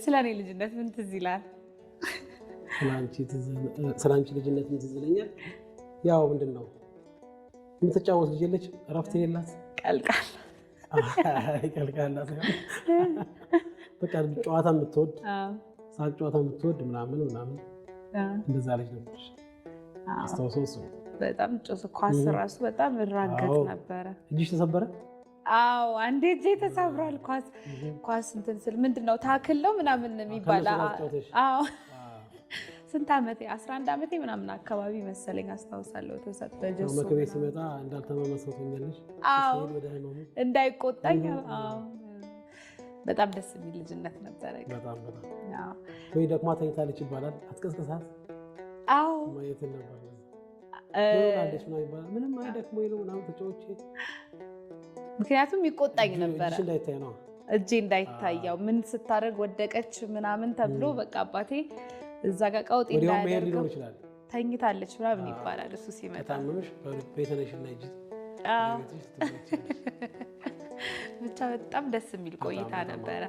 ስለኔ ልጅነት ምን ትዝ ይላል? ስላንቺ ልጅነት ምን ትዝ ይለኛል? ያው ምንድነው የምትጫወት ልጅ የለች እረፍት የሌላት ቀልቃላ በቃ ጨዋታ የምትወድ ሳቅ ጨዋታ የምትወድ ምናምን እንደዛ ልጅ ነበርሽ። አስታውሰው እሱ በጣም ኳስ ራሱ በጣም እራገጥ ነበረ። እጅሽ ተሰበረ? አዎ አንዴ እጄ ተሰብሯል። ኳስ እንትን ስል ምንድነው ታክል ነው ምናምን የሚባል። አዎ ስንት ዓመቴ 11 ዓመቴ ምናምን አካባቢ መሰለኝ አስታውሳለሁ። ተሰጠጀው መከቤ ሲመጣ እንዳልተማመሰው ተኛለሽ። አዎ እንዳይቆጣኝ። አዎ በጣም ደስ የሚል ልጅነት ነበረ። በጣም አዎ ወይ ደግሞ ተኝታለች ይባላል። አትቀስቅሳት። አዎ ማየት ነበር ምንም አይደክሞኝ ነው ምናምን ተጫውቼ። ምክንያቱም ይቆጣኝ ነበረ እንዳይታይ ነው እጄ እንዳይታየው ምን ስታደርግ ወደቀች ምናምን ተብሎ በቃ አባቴ እዛ ጋር ቀውጤ እንዳያደርገው ተኝታለች ምናምን ይባላል። እሱ ሲመጣ ታምምሽ ቤተነሽ እና እጅ ብቻ በጣም ደስ የሚል ቆይታ ነበረ።